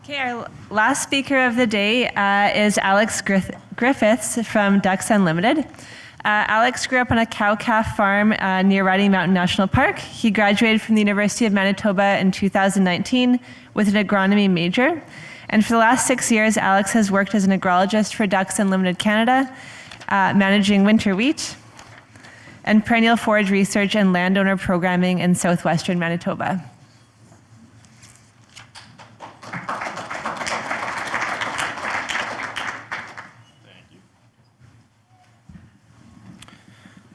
Okay, our last speaker of the day is Alex Griffiths from Ducks Unlimited. Alex grew up on a cow-calf farm near Riding Mountain National Park. He graduated from the University of Manitoba in 2019 with an agronomy major. And for the last 6 years, Alex has worked as an agrologist for Ducks Unlimited Canada, managing winter wheat and perennial forage research and landowner programming in southwestern Manitoba.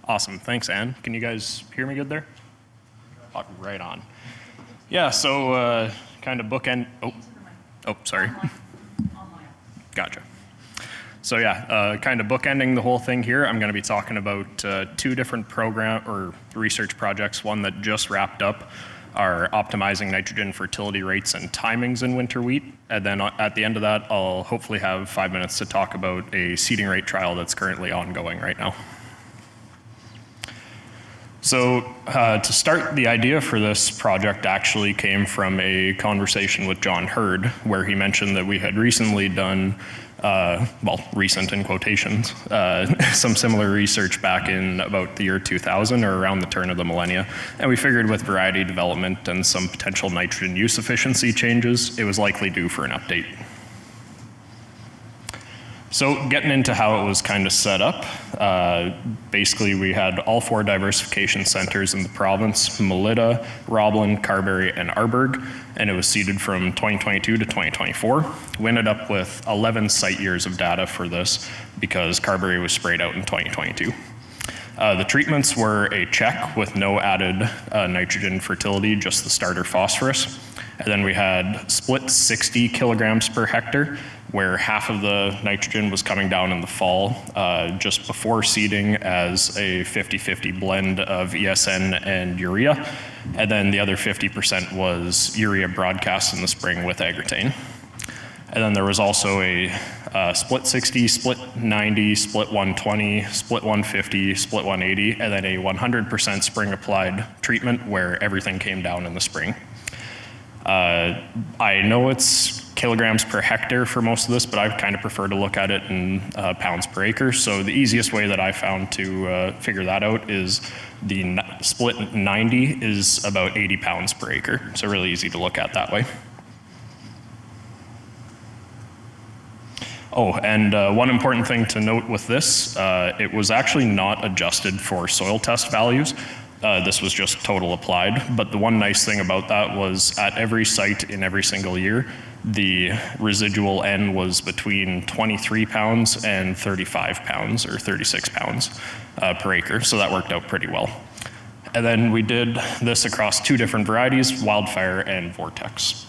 Awesome, thanks Anne. Can you guys hear me good there? Oh, right on. Yeah, so kind of bookend, sorry. Gotcha. So yeah, kind of bookending the whole thing here, I'm gonna be talking about two different research projects. One that just wrapped up are optimizing nitrogen fertility rates and timings in winter wheat. And then at the end of that, I'll hopefully have 5 minutes to talk about a seeding rate trial that's currently ongoing right now. So to start, the idea for this project actually came from a conversation with John Hurd, where he mentioned that we had recently done, well, recent in quotations, some similar research back in about the year 2000 or around the turn of the millennia. And we figured with variety development and some potential nitrogen use efficiency changes, it was likely due for an update. So getting into how it was kind of set up, basically we had all 4 diversification centers in the province, Melita, Roblin, Carberry, and Arborg, and it was seeded from 2022 to 2024. We ended up with 11 site years of data for this because Carberry was sprayed out in 2022. The treatments were a check with no added nitrogen fertility, just the starter phosphorus. And then we had split 60 kilograms per hectare, where half of the nitrogen was coming down in the fall just before seeding as a 50-50 blend of ESN and urea. And then the other 50% was urea broadcast in the spring with Agritane. And then there was also a split 60, split 90, split 120, split 150, split 180, and then a 100% spring applied treatment where everything came down in the spring. I know it's kilograms per hectare for most of this, but I kind of prefer to look at it in pounds per acre. So the easiest way that I found to figure that out is the split 90 is about 80 pounds per acre. So really easy to look at that way. Oh, and one important thing to note with this, it was actually not adjusted for soil test values. This was just total applied, but the one nice thing about that was at every site in every single year, the residual N was between 23 pounds and 35 pounds or 36 pounds per acre, so that worked out pretty well. And then we did this across 2 different varieties, Wildfire and Vortex.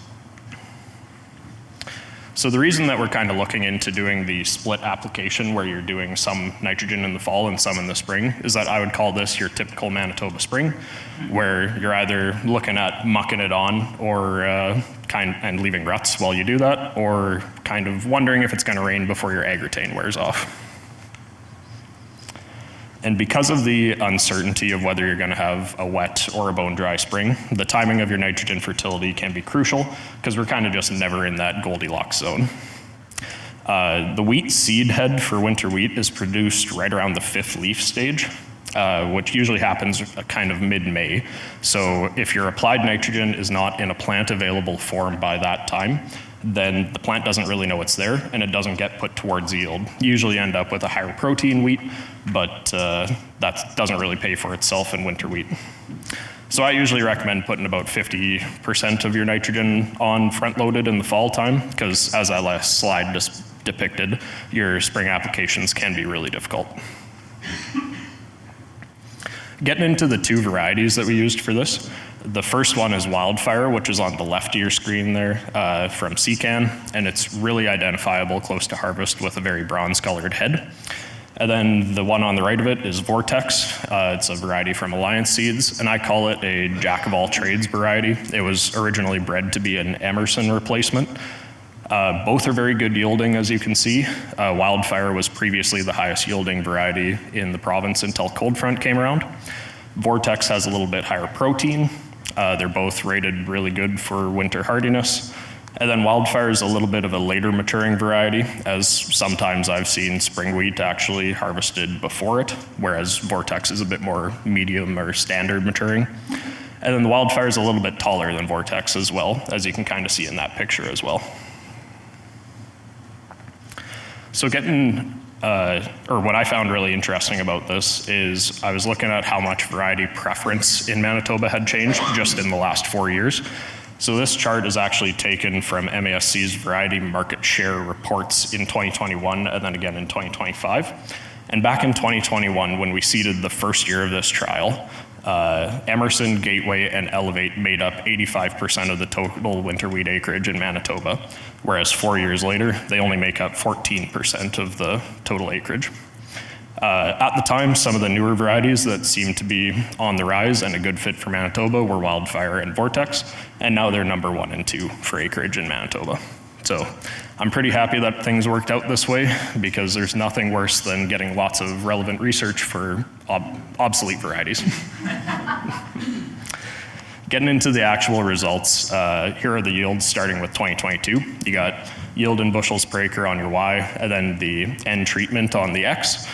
So the reason that we're kind of looking into doing the split application where you're doing some nitrogen in the fall and some in the spring is that I would call this your typical Manitoba spring, where you're either looking at mucking it on or and leaving ruts while you do that, or kind of wondering if it's going to rain before your Agritane wears off. And because of the uncertainty of whether you're going to have a wet or a bone dry spring, the timing of your nitrogen fertility can be crucial because we're kind of just never in that Goldilocks zone. The wheat seed head for winter wheat is produced right around the 5th leaf stage, which usually happens kind of mid-May. So if your applied nitrogen is not in a plant available form by that time, then the plant doesn't really know it's there and it doesn't get put towards yield. You usually end up with a higher protein wheat, but that doesn't really pay for itself in winter wheat. So I usually recommend putting about 50% of your nitrogen on front-loaded in the fall time, because as that last slide just depicted, your spring applications can be really difficult. Getting into the 2 varieties that we used for this, the first one is Wildfire, which is on the left of your screen there from Secan, and it's really identifiable close to harvest with a very bronze-colored head. And then the one on the right of it is Vortex. It's a variety from Alliance Seeds, and I call it a jack-of-all-trades variety. It was originally bred to be an Emerson replacement. Both are very good yielding, as you can see. Wildfire was previously the highest yielding variety in the province until cold front came around. Vortex has a little bit higher protein. They're both rated really good for winter hardiness. And then Wildfire is a little bit of a later maturing variety, as sometimes I've seen spring wheat actually harvested before it, whereas Vortex is a bit more medium or standard maturing. And then the Wildfire is a little bit taller than Vortex as well, as you can kind of see in that picture as well. So what I found really interesting about this is I was looking at how much variety preference in Manitoba had changed just in the last 4 years. So this chart is actually taken from MASC's variety market share reports in 2021 and then again in 2025. And back in 2021, when we seeded the first year of this trial, Emerson, Gateway, and Elevate made up 85% of the total winter wheat acreage in Manitoba, whereas 4 years later, they only make up 14% of the total acreage. At the time, some of the newer varieties that seemed to be on the rise and a good fit for Manitoba were Wildfire and Vortex, and now they're number 1 and 2 for acreage in Manitoba. So I'm pretty happy that things worked out this way, because there's nothing worse than getting lots of relevant research for obsolete varieties. Getting into the actual results, here are the yields starting with 2022. You got yield in bushels per acre on your Y, and then the N treatment on the X.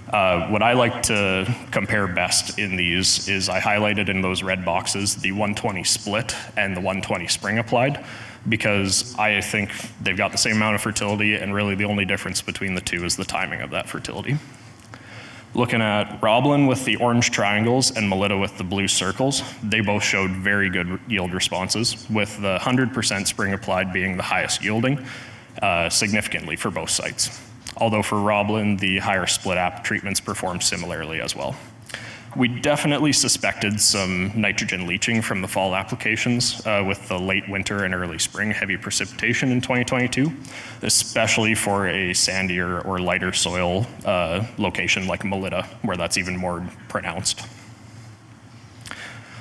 What I like to compare best in these is I highlighted in those red boxes the 120 split and the 120 spring applied, because I think they've got the same amount of fertility, and really the only difference between the two is the timing of that fertility. Looking at Roblin with the orange triangles and Melita with the blue circles, they both showed very good yield responses, with the 100% spring applied being the highest yielding, significantly for both sites. Although for Roblin, the higher split app treatments performed similarly as well. We definitely suspected some nitrogen leaching from the fall applications with the late winter and early spring heavy precipitation in 2022, especially for a sandier or lighter soil location like Melita, where that's even more pronounced.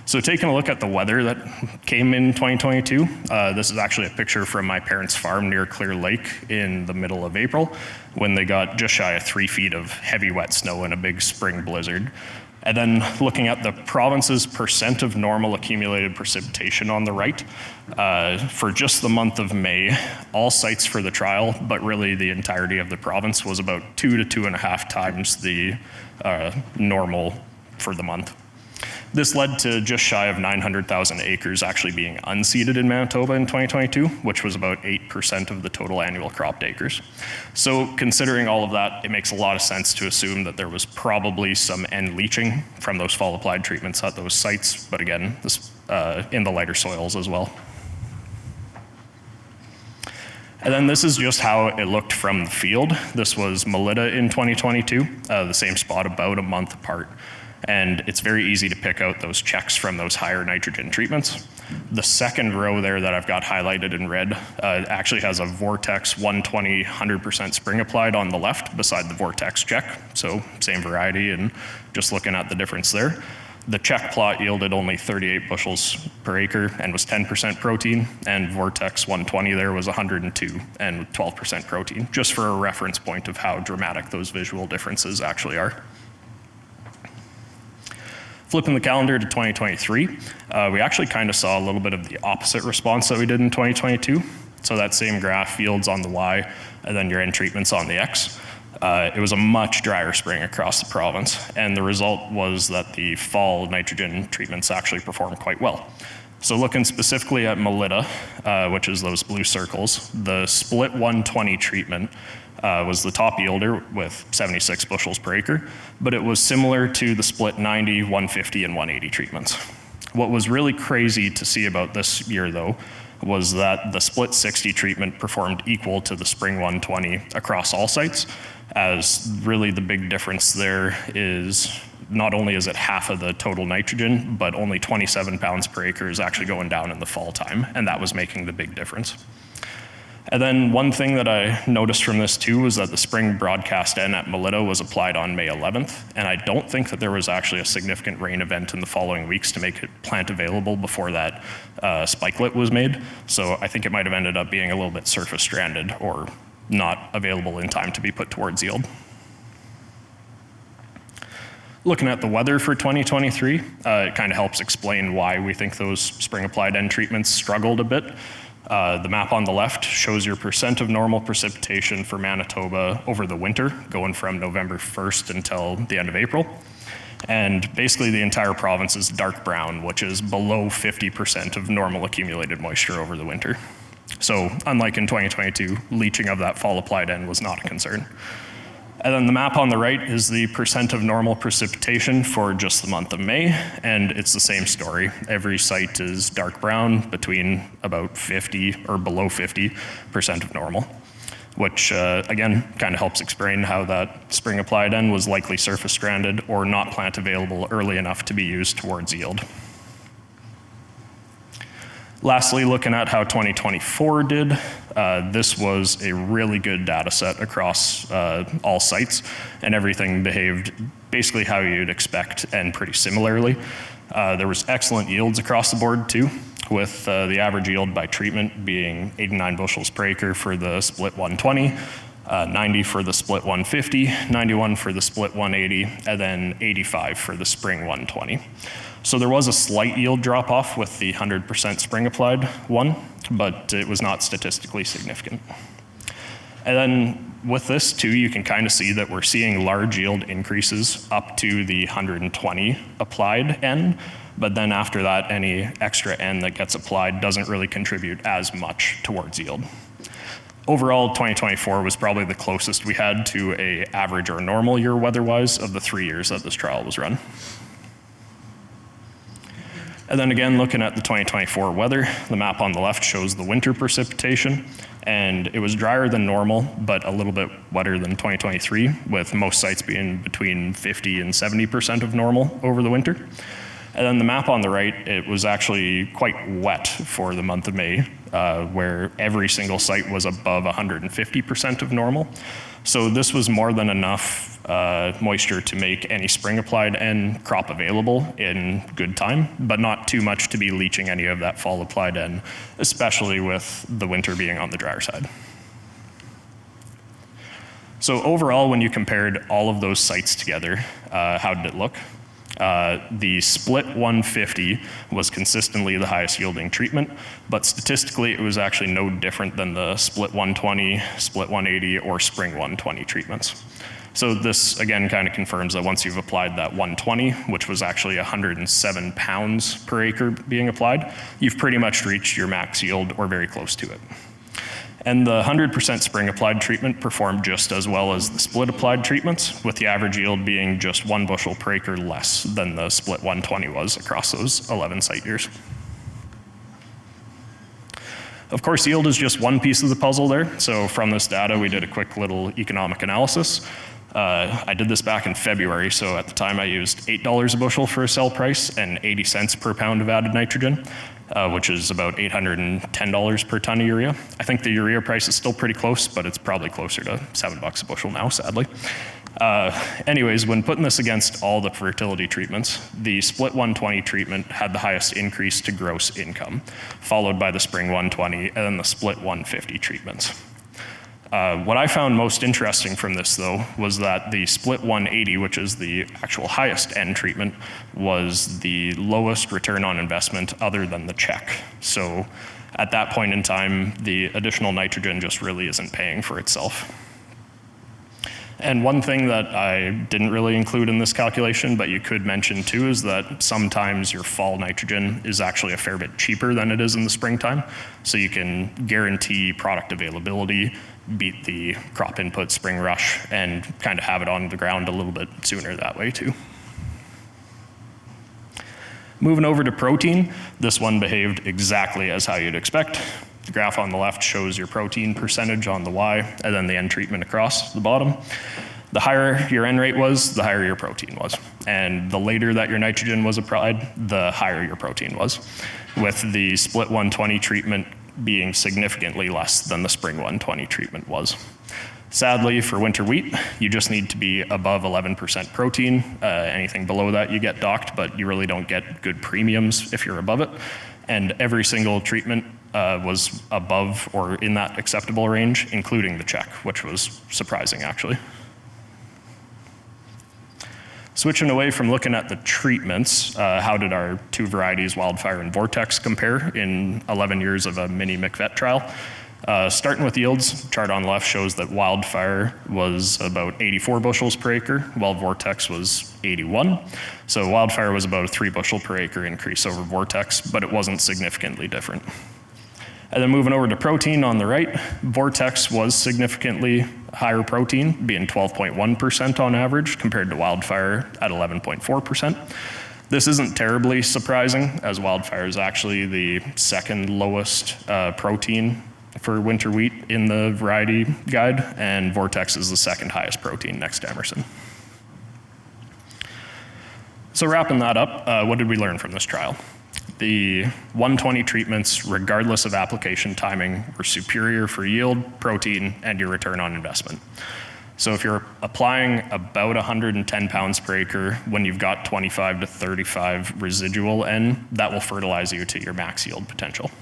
So taking a look at the weather that came in 2022, this is actually a picture from my parents' farm near Clear Lake in the middle of April, when they got just shy of 3 feet of heavy wet snow and a big spring blizzard. And then looking at the province's percent of normal accumulated precipitation on the right, for just the month of May, all sites for the trial, but really the entirety of the province, was about 2 to 2.5 times the normal for the month. This led to just shy of 900,000 acres actually being unseeded in Manitoba in 2022, which was about 8% of the total annual cropped acres. So considering all of that, it makes a lot of sense to assume that there was probably some N leaching from those fall applied treatments at those sites, but again, this, in the lighter soils as well. And then this is just how it looked from the field. This was Melita in 2022, the same spot about a month apart. And it's very easy to pick out those checks from those higher nitrogen treatments. The second row there that I've got highlighted in red actually has a Vortex 120 100% spring applied on the left beside the Vortex check. So same variety, and just looking at the difference there. The check plot yielded only 38 bushels per acre and was 10% protein, and Vortex 120 there was 102 and 12% protein, just for a reference point of how dramatic those visual differences actually are. Flipping the calendar to 2023, we actually kind of saw a little bit of the opposite response that we did in 2022. So that same graph, yields on the Y, and then your N treatments on the X. It was a much drier spring across the province, and the result was that the fall nitrogen treatments actually performed quite well. So looking specifically at Melita, which is those blue circles, the split 120 treatment was the top yielder with 76 bushels per acre, but it was similar to the split 90, 150, and 180 treatments. What was really crazy to see about this year, though, was that the split 60 treatment performed equal to the spring 120 across all sites, as really the big difference there is not only is it half of the total nitrogen, but only 27 pounds per acre is actually going down in the fall time, and that was making the big difference. And then one thing that I noticed from this too was that the spring broadcast N at Melita was applied on May 11th, and I don't think that there was actually a significant rain event in the following weeks to make it plant available before that spikelet was made. So I think it might have ended up being a little bit surface stranded or not available in time to be put towards yield. Looking at the weather for 2023, it kind of helps explain why we think those spring applied N treatments struggled a bit. The map on the left shows your percent of normal precipitation for Manitoba over the winter, going from November 1st until the end of April. And basically the entire province is dark brown, which is below 50% of normal accumulated moisture over the winter. So unlike in 2022, leaching of that fall applied N was not a concern. And then the map on the right is the percent of normal precipitation for just the month of May, and it's the same story. Every site is dark brown, between about 50 or below 50% of normal, which again, kind of helps explain how that spring applied N was likely surface stranded or not plant available early enough to be used towards yield. Lastly, looking at how 2024 did, this was a really good data set across all sites, and everything behaved basically how you'd expect and pretty similarly. There was excellent yields across the board too, with the average yield by treatment being 89 bushels per acre for the split 120, 90 for the split 150, 91 for the split 180, and then 85 for the spring 120. So there was a slight yield drop off with the 100% spring applied one, but it was not statistically significant. And then with this too, you can kind of see that we're seeing large yield increases up to the 120 applied N, but then after that, any extra N that gets applied doesn't really contribute as much towards yield. Overall, 2024 was probably the closest we had to an average or normal year weather-wise of the 3 years that this trial was run. And then again, looking at the 2024 weather, the map on the left shows the winter precipitation, and it was drier than normal, but a little bit wetter than 2023, with most sites being between 50 and 70% of normal over the winter. And then the map on the right, it was actually quite wet for the month of May, where every single site was above 150% of normal. So this was more than enough moisture to make any spring applied N crop available in good time, but not too much to be leaching any of that fall applied N, especially with the winter being on the drier side. So overall, when you compared all of those sites together, how did it look? The split 150 was consistently the highest yielding treatment, but statistically it was actually no different than the split 120, split 180, or spring 120 treatments. So this again kind of confirms that once you've applied that 120, which was actually 107 pounds per acre being applied, you've pretty much reached your max yield or very close to it. And the 100% spring applied treatment performed just as well as the split applied treatments, with the average yield being just 1 bushel per acre less than the split 120 was across those 11 site years. Of course, yield is just one piece of the puzzle there. So from this data, we did a quick little economic analysis. I did this back in February, so at the time I used $8 a bushel for a sell price and 80 cents per pound of added nitrogen, which is about $810 per ton of urea. I think the urea price is still pretty close, but it's probably closer to $7 a bushel now, sadly. Anyways, when putting this against all the fertility treatments, the split 120 treatment had the highest increase to gross income, followed by the spring 120 and then the split 150 treatments. What I found most interesting from this, though, was that the split 180, which is the actual highest N treatment, was the lowest return on investment other than the check. So at that point in time, the additional nitrogen just really isn't paying for itself. And one thing that I didn't really include in this calculation, but you could mention too, is that sometimes your fall nitrogen is actually a fair bit cheaper than it is in the springtime. So you can guarantee product availability, beat the crop input spring rush, and kind of have it on the ground a little bit sooner that way too. Moving over to protein, this one behaved exactly as how you'd expect. The graph on the left shows your protein percentage on the Y, and then the N treatment across the bottom. The higher your N rate was, the higher your protein was. And the later that your nitrogen was applied, the higher your protein was, with the split 120 treatment being significantly less than the spring 120 treatment was. Sadly, for winter wheat, you just need to be above 11% protein. Anything below that you get docked, but you really don't get good premiums if you're above it. And every single treatment was above or in that acceptable range, including the check, which was surprising actually. Switching away from looking at the treatments, how did our two varieties, Wildfire and Vortex, compare in 11 years of a mini McVet trial? Starting with yields, chart on the left shows that Wildfire was about 84 bushels per acre, while Vortex was 81. So Wildfire was about a 3 bushel per acre increase over Vortex, but it wasn't significantly different. And then moving over to protein on the right, Vortex was significantly higher protein, being 12.1% on average, compared to Wildfire at 11.4%. This isn't terribly surprising, as Wildfire is actually the second lowest protein for winter wheat in the variety guide, and Vortex is the second highest protein next to Emerson. So wrapping that up, what did we learn from this trial? The 120 treatments, regardless of application timing, were superior for yield, protein, and your return on investment. So if you're applying about 110 pounds per acre when you've got 25 to 35 residual N, that will fertilize you to your max yield potential.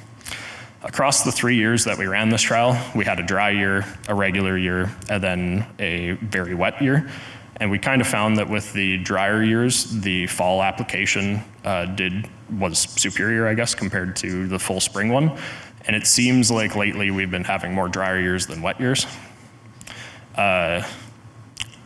Across the 3 years that we ran this trial, we had a dry year, a regular year, and then a very wet year. And we kind of found that with the drier years, the fall application was superior, I guess, compared to the full spring one. And it seems like lately we've been having more drier years than wet years.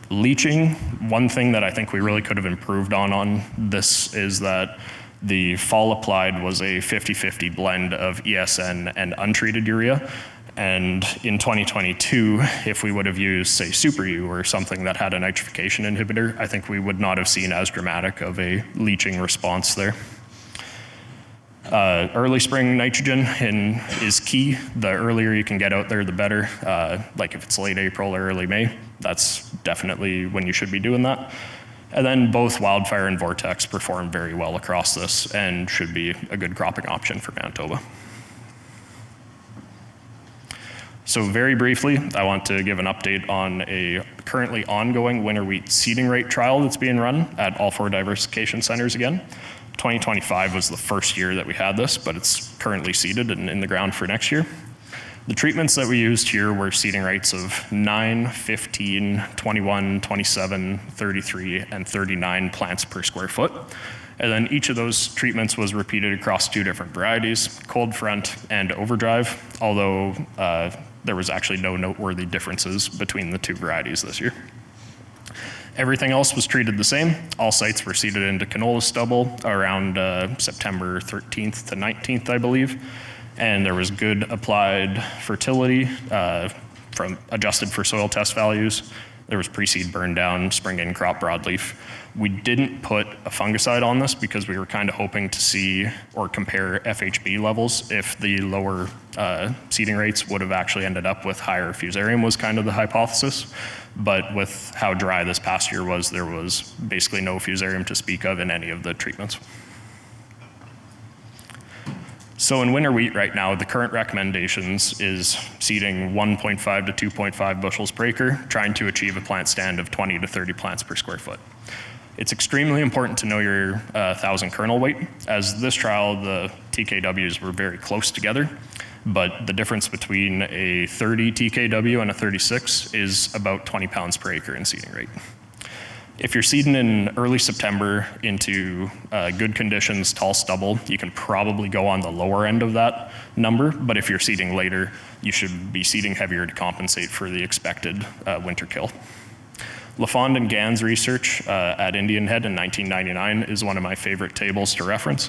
Leaching, one thing that I think we really could have improved on this is that the fall applied was a 50-50 blend of ESN and untreated urea. And in 2022, if we would have used, say, Super U or something that had a nitrification inhibitor, I think we would not have seen as dramatic of a leaching response there. Early spring nitrogen is key. The earlier you can get out there, the better. Like if it's late April or early May, that's definitely when you should be doing that. And then both Wildfire and Vortex perform very well across this and should be a good cropping option for Manitoba. So very briefly, I want to give an update on a currently ongoing winter wheat seeding rate trial that's being run at all 4 diversification centers again. 2025 was the first year that we had this, but it's currently seeded and in the ground for next year. The treatments that we used here were seeding rates of 9, 15, 21, 27, 33, and 39 plants per square foot. And then each of those treatments was repeated across 2 different varieties, cold front and overdrive, although there was actually no noteworthy differences between the 2 varieties this year. Everything else was treated the same. All sites were seeded into canola stubble around September 13th to 19th, I believe. And there was good applied fertility from adjusted for soil test values. There was pre-seed burn down, spring in crop broadleaf. We didn't put a fungicide on this because we were kind of hoping to see or compare FHB levels if the lower seeding rates would have actually ended up with higher fusarium was kind of the hypothesis. But with how dry this past year was, there was basically no fusarium to speak of in any of the treatments. So in winter wheat right now, the current recommendations is seeding 1.5 to 2.5 bushels per acre, trying to achieve a plant stand of 20 to 30 plants per square foot. It's extremely important to know your 1,000 kernel weight. As this trial, the TKWs were very close together, but the difference between a 30 TKW and a 36 is about 20 pounds per acre in seeding rate. If you're seeding in early September into good conditions, tall stubble, you can probably go on the lower end of that number, but if you're seeding later, you should be seeding heavier to compensate for the expected winter kill. LaFond and Gann's research at Indian Head in 1999 is one of my favorite tables to reference,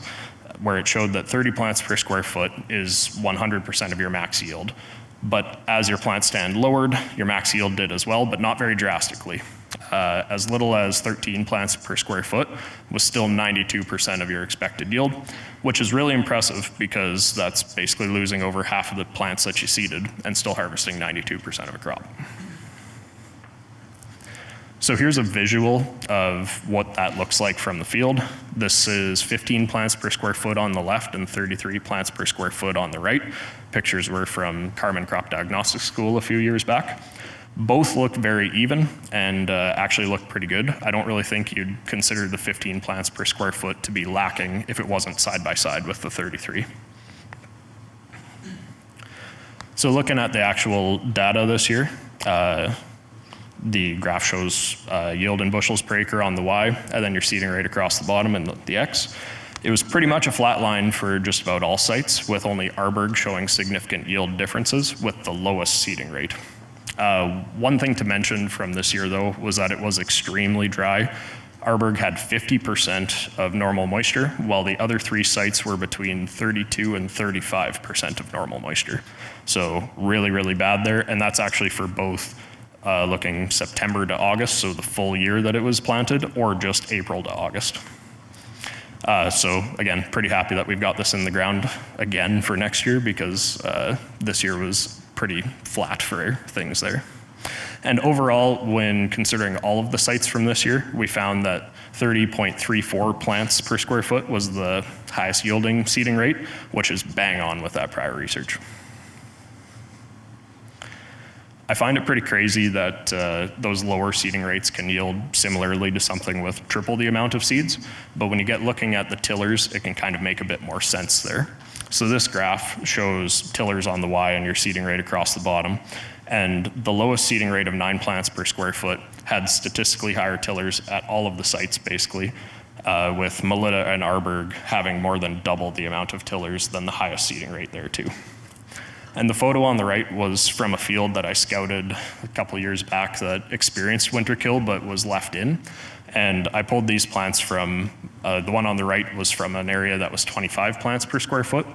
where it showed that 30 plants per square foot is 100% of your max yield. But as your plant stand lowered, your max yield did as well, but not very drastically. As little as 13 plants per square foot was still 92% of your expected yield, which is really impressive because that's basically losing over half of the plants that you seeded and still harvesting 92% of a crop. So here's a visual of what that looks like from the field. This is 15 plants per square foot on the left and 33 plants per square foot on the right. Pictures were from Carmen Crop Diagnostics School a few years back. Both look very even and actually look pretty good. I don't really think you'd consider the 15 plants per square foot to be lacking if it wasn't side by side with the 33. So looking at the actual data this year, The graph shows yield in bushels per acre on the Y, and then your seeding rate across the bottom in the X. It was pretty much a flat line for just about all sites, with only Arborg showing significant yield differences with the lowest seeding rate. One thing to mention from this year, though, was that it was extremely dry. Arborg had 50% of normal moisture, while the other 3 sites were between 32 and 35% of normal moisture. So really, really bad there, and that's actually for both looking September to August, so the full year that it was planted, or just April to August. So again, pretty happy that we've got this in the ground again for next year, because this year was pretty flat for things there. And overall, when considering all of the sites from this year, we found that 30.34 plants per square foot was the highest yielding seeding rate, which is bang on with that prior research. I find it pretty crazy that those lower seeding rates can yield similarly to something with triple the amount of seeds, but when you get looking at the tillers, it can kind of make a bit more sense there. So this graph shows tillers on the Y and your seeding rate across the bottom, and the lowest seeding rate of 9 plants per square foot had statistically higher tillers at all of the sites basically, with Melita and Arborg having more than double the amount of tillers than the highest seeding rate there too. And the photo on the right was from a field that I scouted a couple years back that experienced winter kill but was left in. And I pulled these plants from, the one on the right was from an area that was 25 plants per square foot.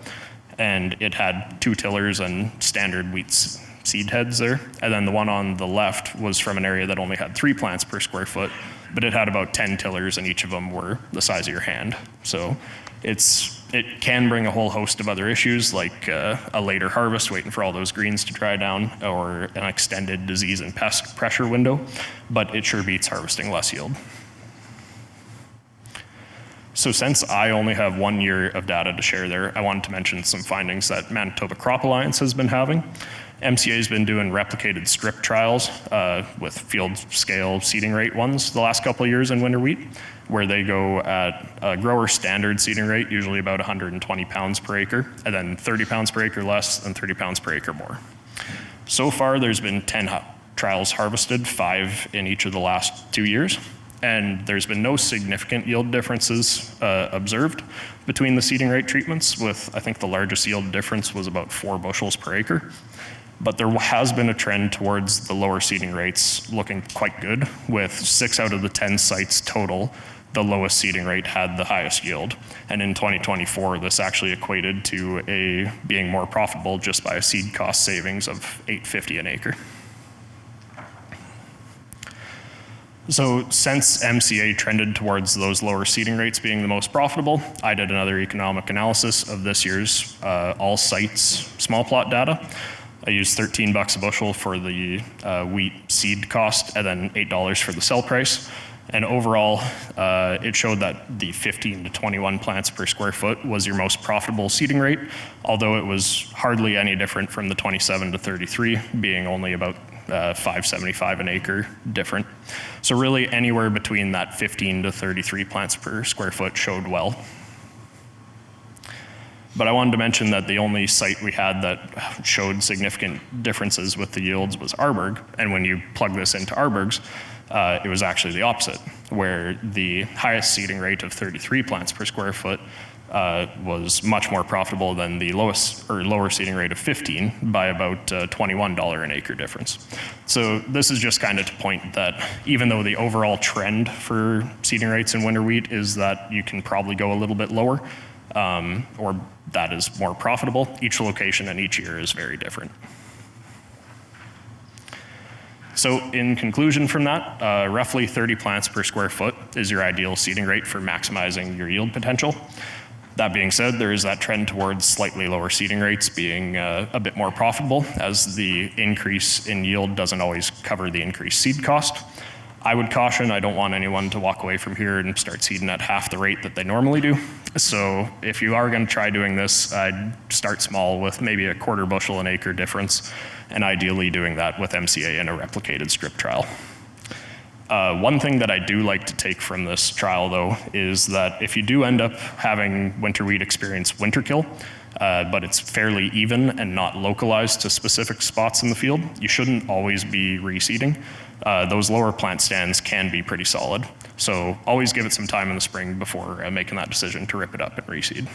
And it had 2 tillers and standard wheat seed heads there. And then the one on the left was from an area that only had 3 plants per square foot, but it had about 10 tillers and each of them were the size of your hand. So it can bring a whole host of other issues, like a later harvest waiting for all those greens to dry down, or an extended disease and pest pressure window, but it sure beats harvesting less yield. So since I only have 1 year of data to share there, I wanted to mention some findings that Manitoba Crop Alliance has been having. MCA's been doing replicated strip trials with field scale seeding rate ones the last couple of years in winter wheat, where they go at a grower standard seeding rate, usually about 120 pounds per acre, and then 30 pounds per acre less and 30 pounds per acre more. So far, there's been 10 trials harvested, 5 in each of the last 2 years, and there's been no significant yield differences observed between the seeding rate treatments, with I think the largest yield difference was about 4 bushels per acre. But there has been a trend towards the lower seeding rates looking quite good, with 6 out of the 10 sites total, the lowest seeding rate had the highest yield. And in 2024, this actually equated to being more profitable just by a seed cost savings of $8.50 an acre. So since MCA trended towards those lower seeding rates being the most profitable, I did another economic analysis of this year's all sites small plot data. I used $13 a bushel for the wheat seed cost, and then $8 for the sell price. And overall, it showed that the 15 to 21 plants per square foot was your most profitable seeding rate, although it was hardly any different from the 27 to 33, being only about $5.75 an acre different. So really anywhere between that 15 to 33 plants per square foot showed well. But I wanted to mention that the only site we had that showed significant differences with the yields was Arborg. And when you plug this into Arborg's, it was actually the opposite, where the highest seeding rate of 33 plants per square foot was much more profitable than the lowest or lower seeding rate of 15 by about $21 an acre difference. So this is just kind of to point that even though the overall trend for seeding rates in winter wheat is that you can probably go a little bit lower, or that is more profitable, each location and each year is very different. So in conclusion from that, roughly 30 plants per square foot is your ideal seeding rate for maximizing your yield potential. That being said, there is that trend towards slightly lower seeding rates being a bit more profitable, as the increase in yield doesn't always cover the increased seed cost. I would caution, I don't want anyone to walk away from here and start seeding at half the rate that they normally do. So if you are going to try doing this, I'd start small with maybe a quarter bushel an acre difference, and ideally doing that with MCA in a replicated strip trial. One thing that I do like to take from this trial, though, is that if you do end up having winter wheat experience winter kill, but it's fairly even and not localized to specific spots in the field, you shouldn't always be reseeding. Those lower plant stands can be pretty solid. So always give it some time in the spring before making that decision to rip it up and reseed.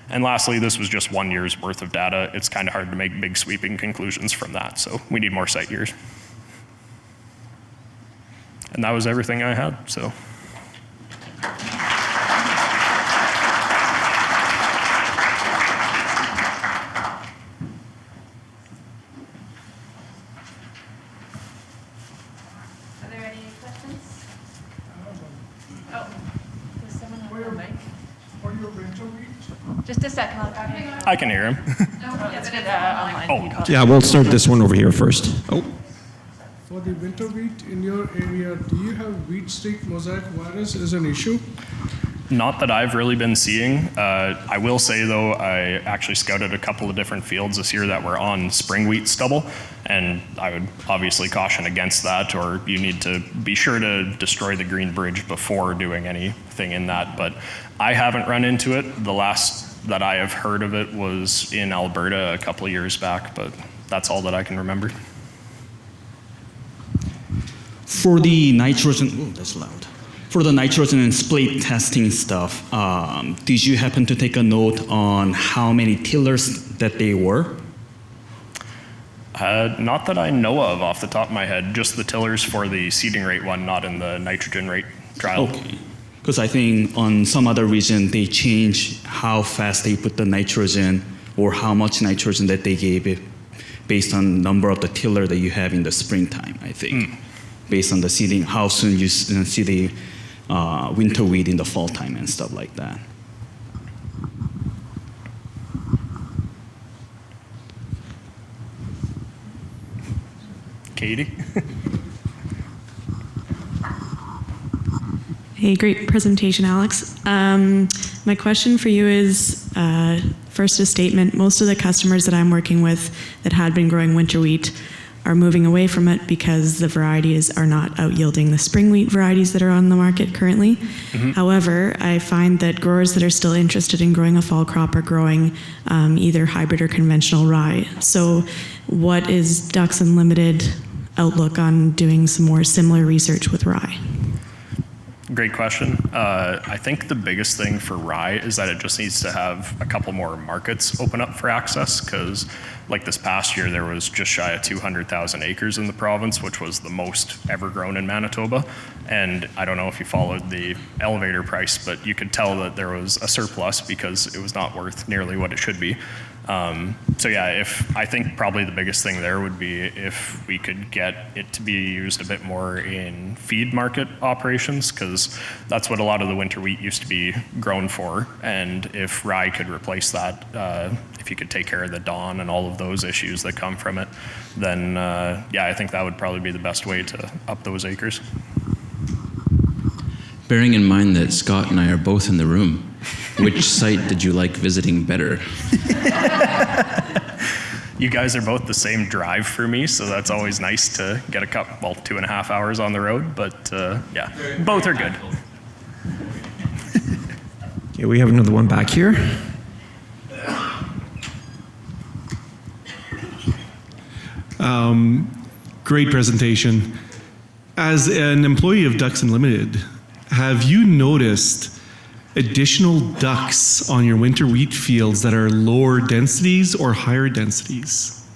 And lastly, this was just 1 year's worth of data. It's kind of hard to make big sweeping conclusions from that, so we need more site years. And that was everything I had, so. Are there any questions? Oh, does someone have a mic? For your winter wheat, Just a second. Hang on. I can hear him. It's good online. Oh. Yeah, we'll start this one over here first. Oh, for the winter wheat in your area, do you have wheat streak mosaic virus as an issue? Not that I've really been seeing. I will say though, I actually scouted a couple of different fields this year that were on spring wheat stubble, and I would obviously caution against that, or you need to be sure to destroy the green bridge before doing anything in that. But I haven't run into it. The last that I have heard of it was in Alberta a couple of years back, but that's all that I can remember. For the nitrogen, oh, that's loud. For the nitrogen and split testing stuff, did you happen to take a note on how many tillers that they were? Not that I know of off the top of my head, just the tillers for the seeding rate one, not in the nitrogen rate trial. Okay. Because I think on some other region, they change how fast they put the nitrogen or how much nitrogen that they gave it based on number of the tiller that you have in the springtime, I think. Based on the seeding, how soon you see the winter wheat in the fall time and stuff like that. Katie? Hey, great presentation, Alex. My question for you is, first a statement. Most of the customers that I'm working with that had been growing winter wheat are moving away from it because the varieties are not out yielding the spring wheat varieties that are on the market currently. However, I find that growers that are still interested in growing a fall crop are growing either hybrid or conventional rye. So what is Ducks Unlimited outlook on doing some more similar research with rye? Great question. I think the biggest thing for rye is that it just needs to have a couple more markets open up for access, because like this past year, there was just shy of 200,000 acres in the province, which was the most ever grown in Manitoba. And I don't know if you followed the elevator price, but you could tell that there was a surplus because it was not worth nearly what it should be. So yeah, I think probably the biggest thing there would be if we could get it to be used a bit more in feed market operations, because that's what a lot of the winter wheat used to be grown for. And if rye could replace that, if you could take care of the dawn and all of those issues that come from it, then yeah, I think that would probably be the best way to up those acres. Bearing in mind that Scott and I are both in the room, which site did you like visiting better? You guys are both the same drive for me, so that's always nice to get a 2.5 hours on the road, but yeah, both are good. okay, we have another one back here. Great presentation. As an employee of Ducks Unlimited, have you noticed additional ducks on your winter wheat fields that are lower densities or higher densities?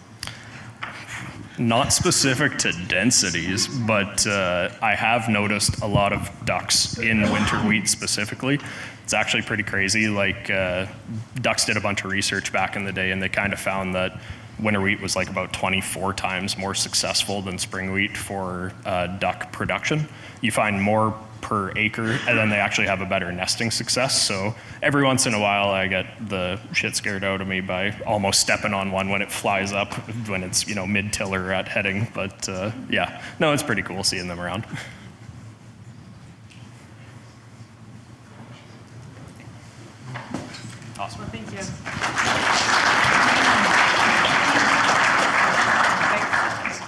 Not specific to densities, but I have noticed a lot of ducks in winter wheat specifically. It's actually pretty crazy. Like Ducks did a bunch of research back in the day, and they kind of found that winter wheat was like about 24 times more successful than spring wheat for duck production. You find more per acre, and then they actually have a better nesting success. So every once in a while I get the shit scared out of me by almost stepping on one when it flies up, when it's, you know, mid-tiller at heading. But yeah, no, it's pretty cool seeing them around. Awesome. Well, thank you.